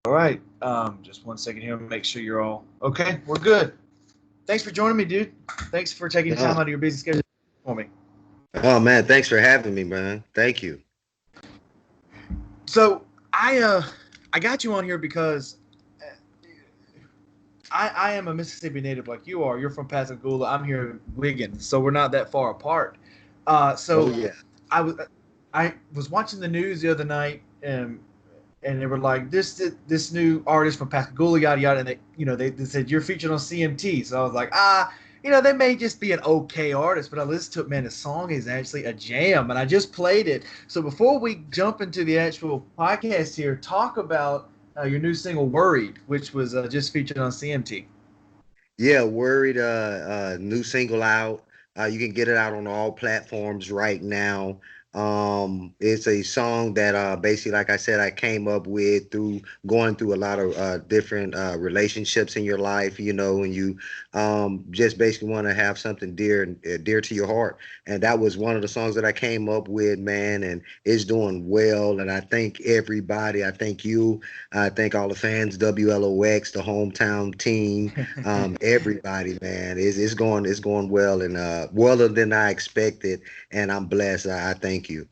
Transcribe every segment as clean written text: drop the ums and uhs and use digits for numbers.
All right. Just 1 second here. Make sure you're all okay. We're good. Thanks for joining me, dude. Thanks for taking time Oh, out of your busy schedule for me. oh man, thanks for having me, man. Thank you. So I got you on here because I am a Mississippi native like you are. You're from Pascagoula. I'm here in Wiggins, so we're not that far apart. Oh So yeah. I was I was watching the news the other night, and they were like this new artist from Pascagoula, yada yada, and they said you're featured on CMT. So I was like, they may just be an okay artist, but I listened to it, man. The song is actually a jam, and I just played it. So before we jump into the actual podcast here, talk about your new single "Worried," which was just featured on CMT. Yeah, Worried new single out. You can get it out on all platforms right now. It's a song that basically, like I said, I came up with through going through a lot of different relationships in your life, and you just basically want to have something dear to your heart. And that was one of the songs that I came up with, man, and it's doing well. And I thank everybody. I thank you. I thank all the fans, WLOX, the hometown team, everybody, man. It's going well and weller than I expected, and I'm blessed. I thank you.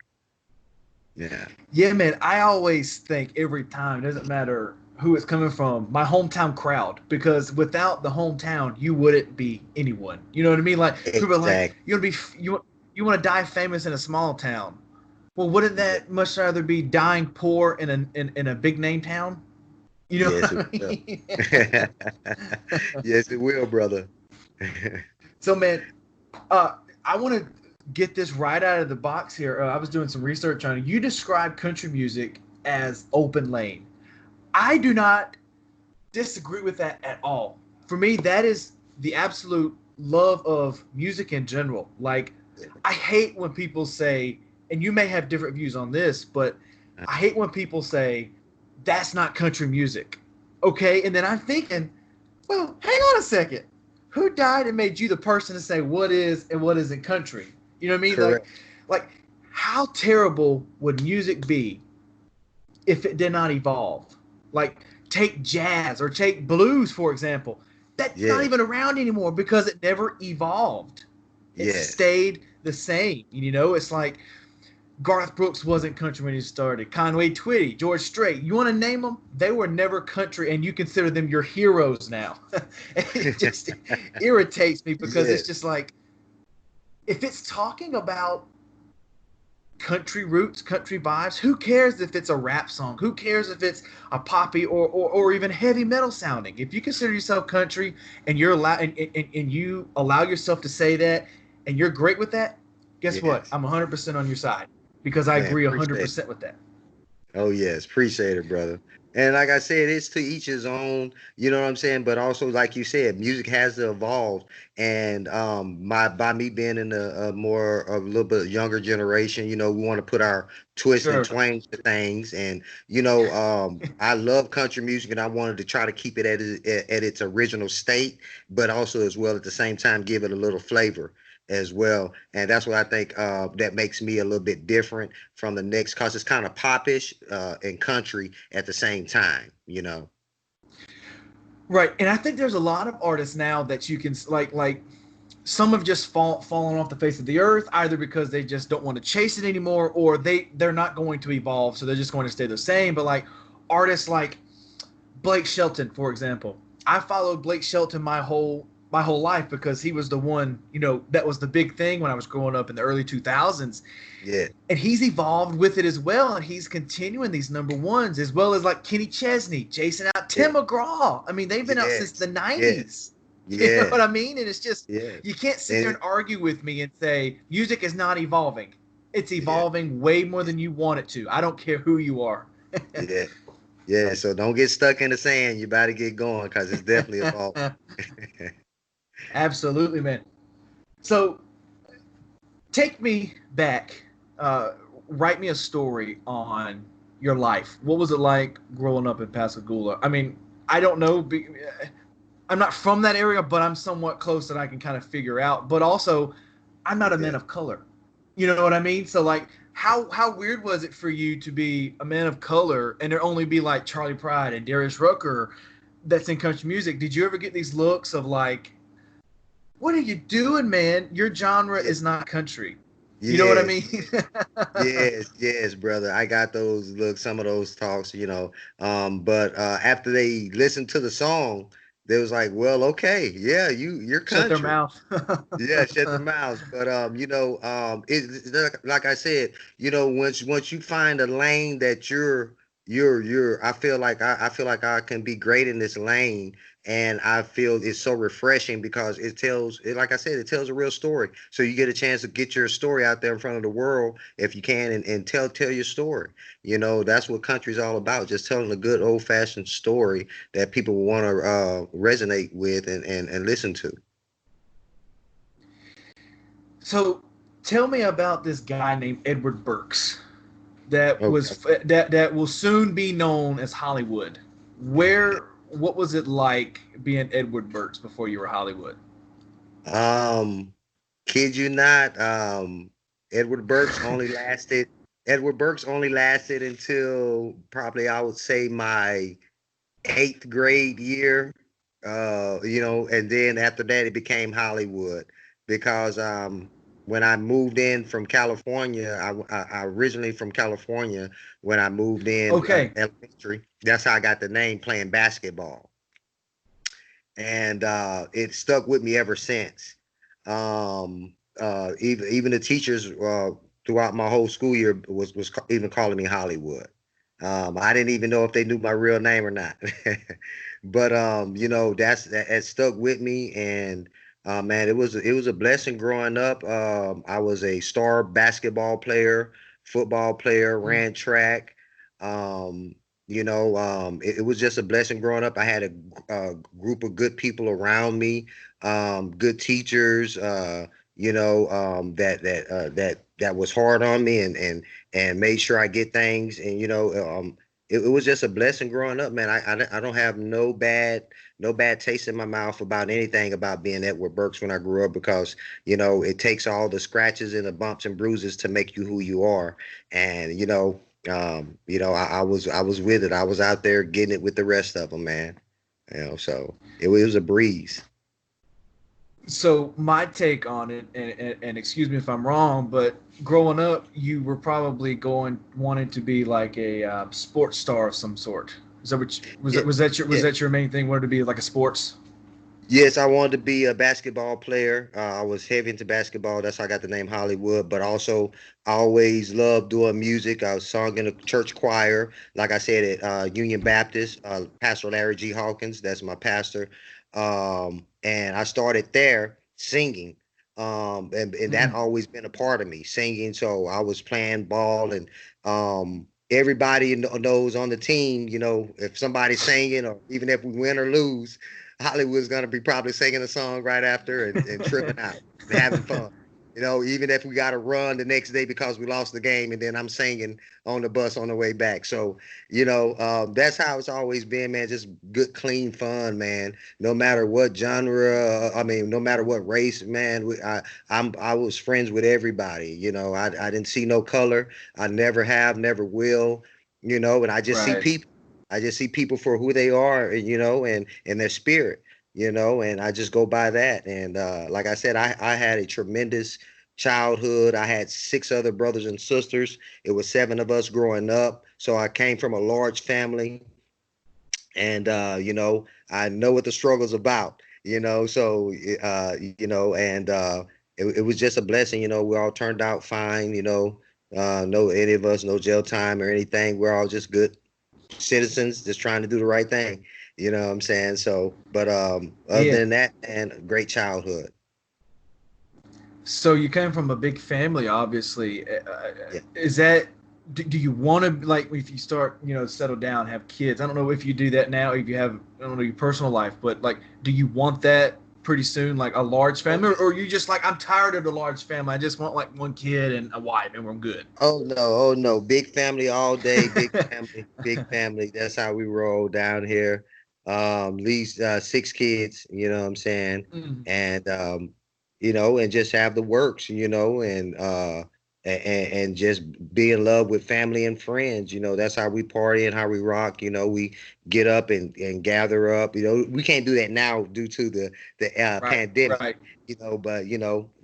Yeah. Yeah, man. I always think every time, it doesn't matter who it's coming from, my hometown crowd, because without the hometown, you wouldn't be anyone. You know what I mean? Like people are like, Exactly. you want to die famous in a small town. Well, wouldn't Yeah. that much rather be dying poor in a big name town? You know Yes, what it I will. mean? Yes, it will, brother. So, man, uh, I want to get this right out of the box here. I was doing some research on it. You describe country music as open lane. I do not disagree with that at all. For me, that is the absolute love of music in general. Like, I hate when people say, and you may have different views on this, but I hate when people say, that's not country music. Okay. And then I'm thinking, well, hang on a second. Who died and made you the person to say what is and what isn't country? You know what I mean? Correct. Like, how terrible would music be if it did not evolve? Like, take jazz or take blues, for example. That's not Yeah. even around anymore because it never evolved. It Yes. stayed the same. It's like Garth Brooks wasn't country when he started. Conway Twitty, George Strait. You want to name them? They were never country, and you consider them your heroes now. It just irritates me because it's Yes. just like, if it's talking about country roots, country vibes, who cares if it's a rap song? Who cares if it's a poppy or even heavy metal sounding? If you consider yourself country and you're allowed and you allow yourself to say that and you're great with that, guess what? Yes. I'm 100% on your side because I Man, agree appreciate it. 100% with that. Oh yes, appreciate it, brother. And like I said, it's to each his own, you know what I'm saying? But also, like you said, music has to evolve. And my by me being in a more a little bit younger generation, we want to put our twist and Sure. twang to things. And I love country music, and I wanted to try to keep it at its original state, but also as well at the same time give it a little flavor as well. And that's what I think that makes me a little bit different from the next, cause it's kind of popish and country at the same time. Right. And I think there's a lot of artists now that you can like some have just fallen off the face of the earth either because they just don't want to chase it anymore or they're not going to evolve, so they're just going to stay the same. But like artists like Blake Shelton, for example. I followed Blake Shelton my whole life because he was the one, that was the big thing when I was growing up in the early 2000s. Yeah, And he's evolved with it as well, and he's continuing these number ones as well as like Kenny Chesney, Jason out, yeah, Tim McGraw. I mean, they've been out since yes, the yes, 90s. You know what yes, I mean? And it's just yes, you can't sit there and and argue with me and say music is not evolving. It's yeah, evolving way more yeah, than you want it to. I don't care who you are. yeah, yeah. So don't get stuck in the sand. You better get going because it's definitely evolving. Absolutely, man. So take me back. Write me a story on your life. What was it like growing up in Pascagoula? I mean, I don't know. I'm not from that area, but I'm somewhat close that I can kind of figure out. But also, I'm not a man Yeah, of color. You know what I mean? So like, how weird was it for you to be a man of color and there only be like Charlie Pride and Darius Rucker that's in country music? Did you ever get these looks of like, what are you doing, man? Your genre Yeah. is not country. You know what I Yes, mean? yes, brother. I got those look, some of those talks, you know. But after they listened to the song, they was like, "Well, okay, yeah, you're Shut their country." mouth. Yeah, shut the mouths. But it's like I said, once you find a lane that you're I feel like I can be great in this lane, and I feel it's so refreshing because like I said, it tells a real story. So you get a chance to get your story out there in front of the world if you can, and tell your story. That's what country's all about, just telling a good old fashioned story that people will want to resonate with and listen to. So tell me about this guy named Edward Burkes Okay. that will soon be known as Hollywood. What was it like being Edward Burks before you were Hollywood? Um, kid you not, Edward Burks only lasted Edward Burks only lasted until probably I would say my eighth grade year. And then after that it became Hollywood because when I moved in from California, I originally from California. When I moved in Okay, elementary, that's how I got the name playing basketball, and it stuck with me ever since. Even the teachers throughout my whole school year even calling me Hollywood. I didn't even know if they knew my real name or not, but that stuck with me, and man, it was a blessing growing up. I was a star basketball player, football player, ran track. Um, it was just a blessing growing up. I had a group of good people around me, good teachers, that was hard on me and made sure I get things. And it was just a blessing growing up, man. I don't have no bad taste in my mouth about anything about being Edward Burks when I grew up, because it takes all the scratches and the bumps and bruises to make you who you are. And I was with it. I was out there getting it with the rest of them, man. So it was a breeze. so my take on it, and excuse me if I'm wrong, but growing up, you were probably going wanting to be like a sports star of some sort. Is that what Yeah, was yeah. that your main thing? Wanted to be like a sports? Yes, I wanted to be a basketball player. I was heavy into basketball. That's how I got the name Hollywood. But also, I always loved doing music. I was sung in a church choir, like I said, at Union Baptist. Pastor Larry G. Hawkins, that's my pastor. And I started there singing. And that Mm. always been a part of me, singing. So I was playing ball, and everybody knows on the team, if somebody's singing, or even if we win or lose, Hollywood's gonna be probably singing a song right after and tripping out and having fun. Even if we got to run the next day because we lost the game, and then I'm singing on the bus on the way back. So, that's how it's always been, man. Just good, clean fun, man. No matter what genre, I mean, no matter what race, man. I was friends with everybody. I didn't see no color. I never have, never will. And I just see Right. people. I just see people for who they are, and their spirit, and I just go by that. And like I said, I had a tremendous childhood. I had six other brothers and sisters. It was seven of us growing up. So I came from a large family, and I know what the struggle's about. So and it was just a blessing. We all turned out fine. No any of us, no jail time or anything. We're all just good citizens just trying to do the right thing. You know what I'm saying? So, but other Yeah. than that, and great childhood. So you came from a big family, obviously. Yeah. Is that do you want to like if you start settle down, have kids? I don't know if you do that now, if you have I don't know your personal life, but like, do you want that pretty soon, like a large Oh family, yeah. or you just like I'm tired of the large family. I just want like one kid and a wife, and we're good. Oh no. Oh no. Big family all day. Big family. Big family. That's how we roll down here. At least six kids. You know what I'm saying? Mm. And and just have the works. And and just be in love with family and friends. That's how we party and how we rock. We get up and gather up. We can't do that now due to the Right, pandemic. right. But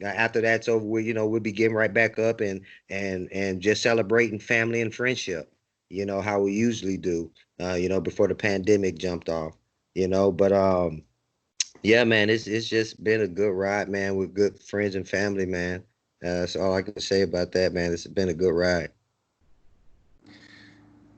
after that's over with, we'll be getting right back up and just celebrating family and friendship. How we usually do. Before the pandemic jumped off. But yeah, man, it's just been a good ride, man, with good friends and family, man. That's all I can say about that, man. It's been a good ride.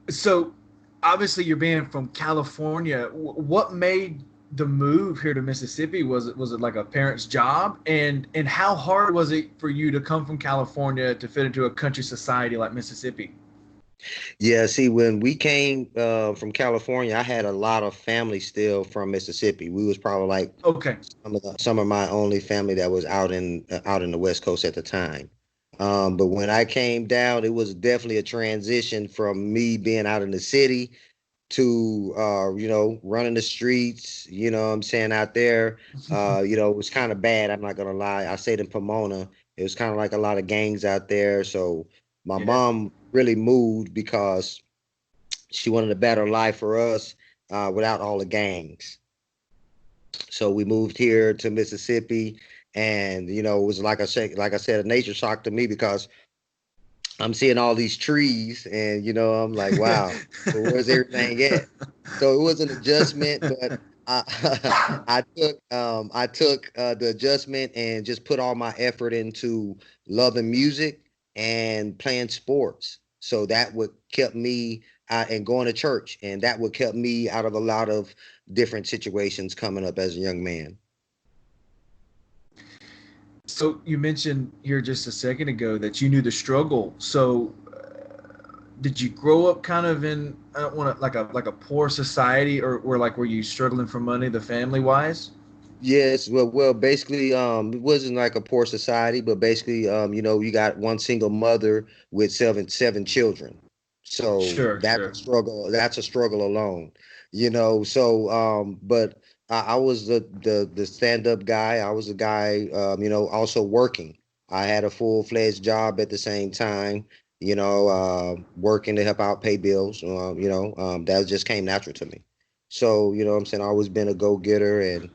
So obviously you're being from California. What made the move here to Mississippi? Was it like a parent's job? And how hard was it for you to come from California to fit into a country society like Mississippi? Yeah, see, when we came from California, I had a lot of family still from Mississippi. We was probably like Okay. some of my only family that was out in the West Coast at the time. But when I came down, it was definitely a transition from me being out in the city to running the streets, what I'm saying, out there. It was kind of bad, I'm not gonna lie. I stayed in Pomona. It was kind of like a lot of gangs out there. So my Yeah. mom really moved because she wanted a better life for us without all the gangs. So we moved here to Mississippi, and it was like I said, a nature shock to me because I'm seeing all these trees, and I'm like, wow, so where's everything at? So it was an adjustment, but I I took the adjustment and just put all my effort into loving music and playing sports. So that would kept me and going to church, and that would kept me out of a lot of different situations coming up as a young man. So you mentioned here just a second ago that you knew the struggle. So did you grow up kind of in, I don't want to, like a poor society, or like were you struggling for money, the family wise? Yes, well, basically, it wasn't like a poor society, but basically, you got one single mother with seven children, so Sure, that's a sure. struggle. That's a struggle alone, So, but I was the stand up guy. I was a guy, also working. I had a full-fledged job at the same time, working to help out pay bills. That just came natural to me. So, what I'm saying, I always been a go-getter and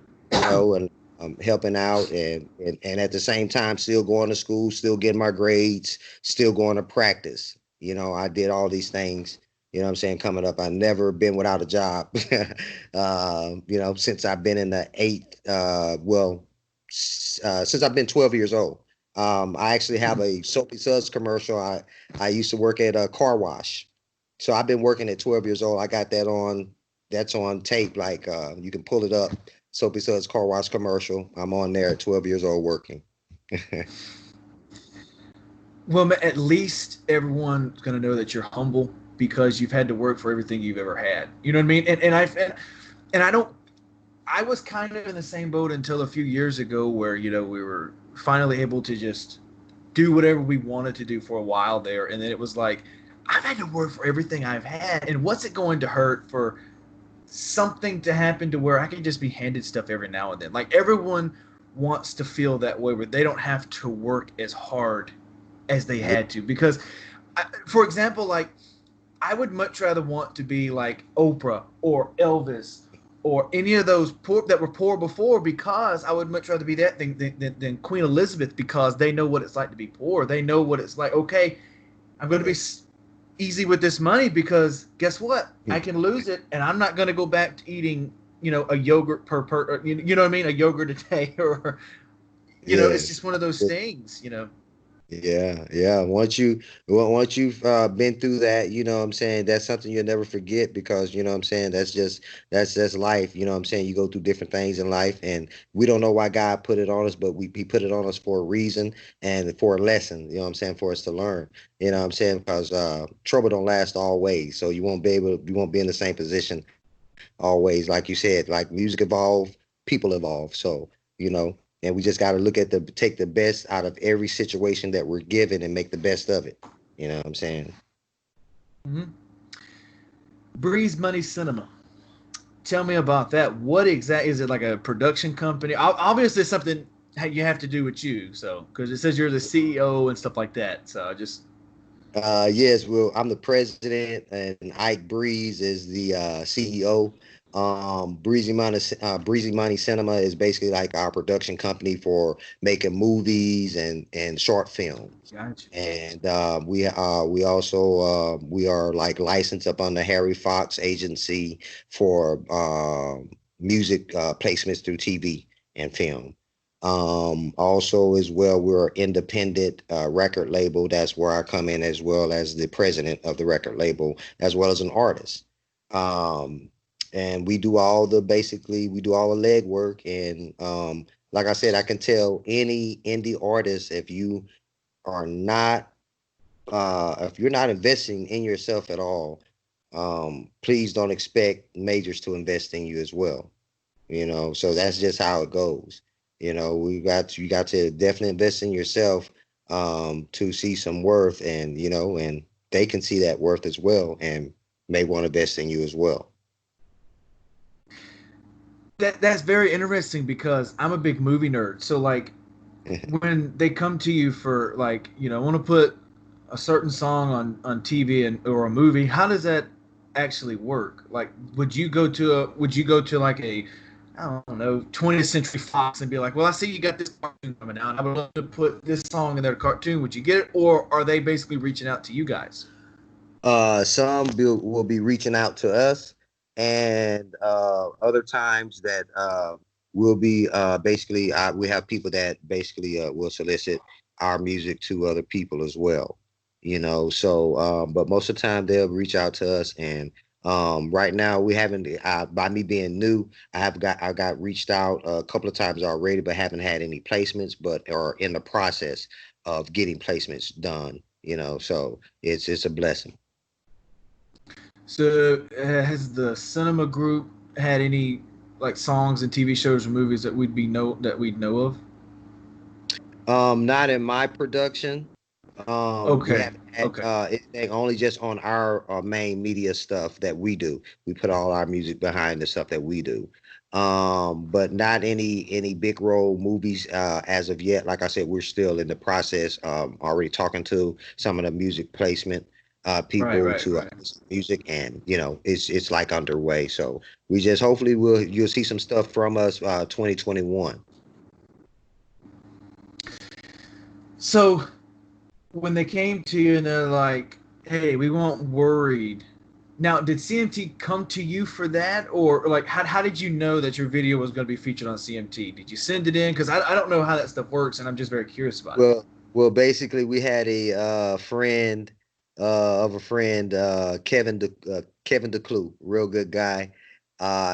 helping out and at the same time still going to school, still getting my grades, still going to practice. I did all these things, what I'm saying, coming up. I never been without a job. Since I've been in the eighth, since I've been 12 years old. I actually have a Soapy Suds commercial. I used to work at a car wash. So I've been working at 12 years old. I got that's on tape. Like you can pull it up. Soapy Suds car wash commercial. I'm on there at 12 years old working. Well, at least everyone's going to know that you're humble because you've had to work for everything you've ever had. You know what I mean? And I don't, I was kind of in the same boat until a few years ago where, we were finally able to just do whatever we wanted to do for a while there. And then it was like, I've had to work for everything I've had. And what's it going to hurt for something to happen to where I can just be handed stuff every now and then? Like everyone wants to feel that way where they don't have to work as hard as they Yeah, had to. Because, for example, like I would much rather want to be like Oprah or Elvis or any of those poor that were poor before, because I would much rather be that than Queen Elizabeth, because they know what it's like to be poor. They know what it's like. Okay, I'm going to be easy with this money because guess what? I can lose it, and I'm not going to go back to eating, a yogurt per you know what I mean, a yogurt a day, or it's yes. just one of those things. Yeah, yeah. Once you've been through that, what I'm saying, that's something you'll never forget because what I'm saying, that's life. I'm saying, you go through different things in life, and we don't know why God put it on us, but he put it on us for a reason and for a lesson. What I'm saying, for us to learn. What I'm saying, because trouble don't last always, so you won't be in the same position always. Like you said, like music evolve, people evolve. So and we just got to take the best out of every situation that we're given and make the best of it. You know what I'm saying? Mm-hmm. Breeze Money Cinema. Tell me about that. What exactly is it? Like a production company? Obviously, it's something you have to do with you. So because it says you're the CEO and stuff like that. So I just Yes, well, I'm the president, and Ike Breeze is the CEO. Breezy Money Cinema is basically like our production company for making movies and short film. gotcha. And we also we are like licensed up on the Harry Fox agency for music placements through TV and film. Also, as well, we're an independent record label. That's where I come in, as well as the president of the record label, as well as an artist. Um, and we do all the basically we do all the legwork. And like I said, I can tell any indie artist, are not if you're not investing in yourself at all, please don't expect majors to invest in you as well. So that's just how it goes. You got to definitely invest in yourself to see some worth, and and they can see that worth as well, and may want to invest in you as well. That's very interesting because I'm a big movie nerd. So like when they come to you for like I want to put a certain song on TV or a movie, how does that actually work? Like would you go to like a I don't know 20th Century Fox and be like, well, I see you got this cartoon coming out. I would love to put this song in their cartoon. Would you get it, or are they basically reaching out to you guys? Will be reaching out to us, and other times that will be basically we have people that basically will solicit our music to other people as well. So but most of the time they'll reach out to us, and right now we haven't. By me being new, I got reached out a couple of times already, but haven't had any placements, but are in the process of getting placements done. So it's a blessing. So has the cinema group had any like songs and TV shows or movies that we'd know of? Not in my production. We Okay. haven't had Okay. anything, only just on our main media stuff that we do. We put all our music behind the stuff that we do. But not any big role movies as of yet. Like I said, we're still in the process. Already talking to some of the music placement Right, people right, to right. music, and it's like underway. So we just hopefully you'll see some stuff from us 2021. So when they came to you and they're like, "Hey, we weren't worried." Now, did CMT come to you for that, or like how did you know that your video was going to be featured on CMT? Did you send it in? Because I don't know how that stuff works, and I'm just very curious about it. Well, basically, we had a friend of a friend, Kevin DeClue, real good guy.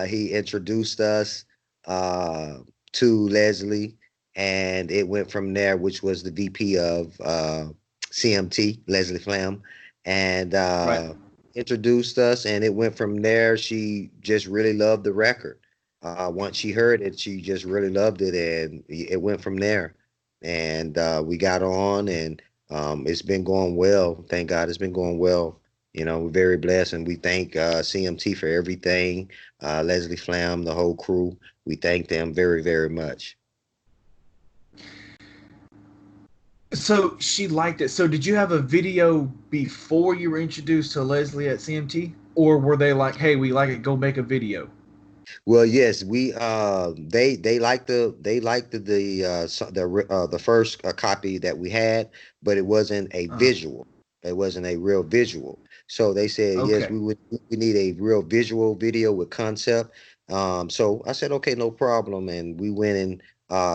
He introduced us uh, to Leslie, and it went from there, which was the VP of CMT, Leslie Flam, and Right. introduced us, and it went from there. She just really loved the record. Once she heard it, she just really loved it, and it went from there. And we got on, and it's been going well. Thank God, it's been going well. We're very blessed, and we thank CMT for everything. Leslie Flam, the whole crew, we thank them very, very much. So she liked it. So did you have a video before you were introduced to Leslie at CMT, or were they like, "Hey, we like it. Go make a video"? Well, yes, we they liked the first copy that we had, but it wasn't a Uh, visual. It wasn't a real visual. So they said, yes, okay. we need a real visual video with concept. So I said, okay, no problem, and we went and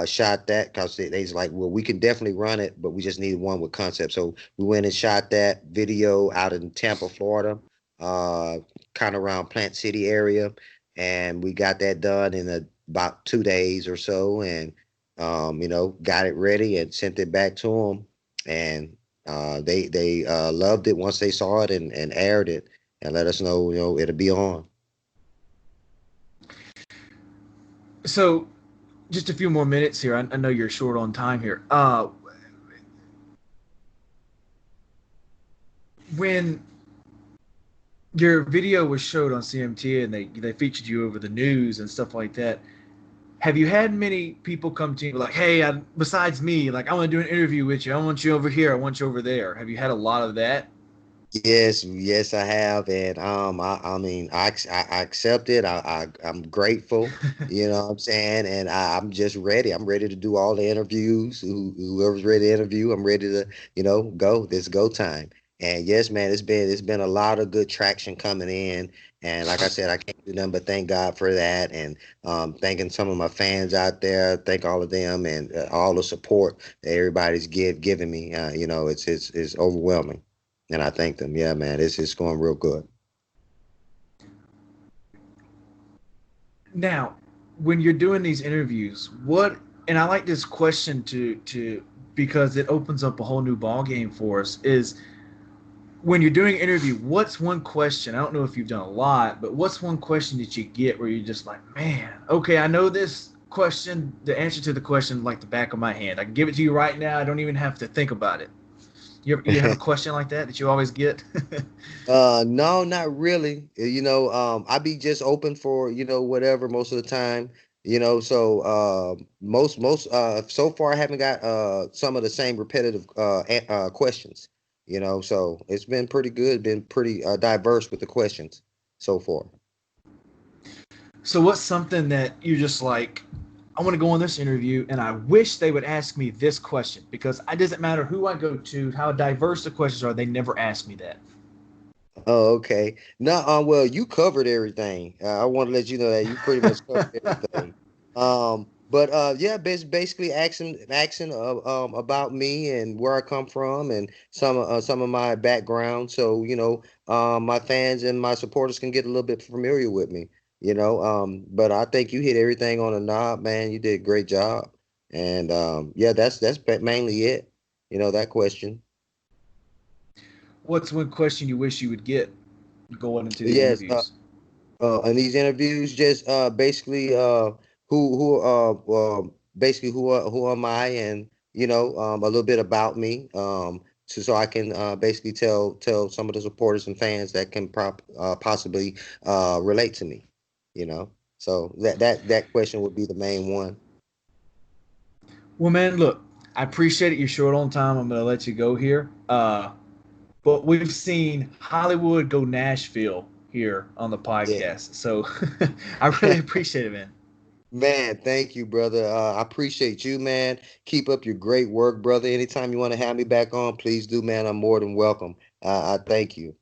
shot that, because they's like, well, we can definitely run it, but we just need one with concept. So we went and shot that video out in Tampa, Florida, uh, kind of around Plant City area, and we got that done in about 2 days or so, and got it ready and sent it back to them, and they loved it once they saw it, and aired it, and let us know it'll be on. So just a few more minutes here. I know you're short on time here. When your video was showed on CMT and they featured you over the news and stuff like that, have you had many people come to you like, hey, besides me, like I want to do an interview with you. I want you over here. I want you over there. Have you had a lot of that? Yes, yes, I have, and I mean, I accept it. I'm grateful. You know what I'm saying, and I'm just ready. I'm ready to do all the interviews. Whoever's ready to interview, I'm ready to, go. This go time. And yes, man, it's been a lot of good traction coming in. And like I said, I can't do nothing but thank God for that, and thanking some of my fans out there. Thank all of them and all the support that everybody's giving me. It's overwhelming. And I thank them. Yeah, man, it's going real good. Now, when you're doing these interviews, what and I like this question to because it opens up a whole new ball game for us is when you're doing an interview, what's one question? I don't know if you've done a lot, but what's one question that you get where you're just like, man, okay, I know this question, the answer to the question like the back of my hand. I can give it to you right now. I don't even have to think about it. You have a question like that you always get? No, not really. I be just open for, whatever most of the time. So so far I haven't got some of the same repetitive questions. So it's been pretty good, been pretty diverse with the questions so far. So what's something that you're just like, I want to go on this interview and I wish they would ask me this question because it doesn't matter who I go to, how diverse the questions are, they never ask me that. Oh, okay. No, well, you covered everything. I want to let you know that you pretty much covered everything. But yeah, basically asking about me and where I come from and some of my background, so my fans and my supporters can get a little bit familiar with me. But I think you hit everything on the knob, man. You did a great job, and yeah, that's mainly it. That question. What's one question you wish you would get going into these Yes. interviews? In these interviews, just basically basically who am I, and a little bit about me, so I can basically tell some of the supporters and fans that can possibly relate to me, you know. So that question would be the main one. Well, man, look, I appreciate it. You're short on time. I'm going to let you go here. But we've seen Hollywood go Nashville here on the Yeah. podcast. So I really appreciate it, man. Man, thank you, brother. I appreciate you, man. Keep up your great work, brother. Anytime you want to have me back on, please do, man. I'm more than welcome. I thank you.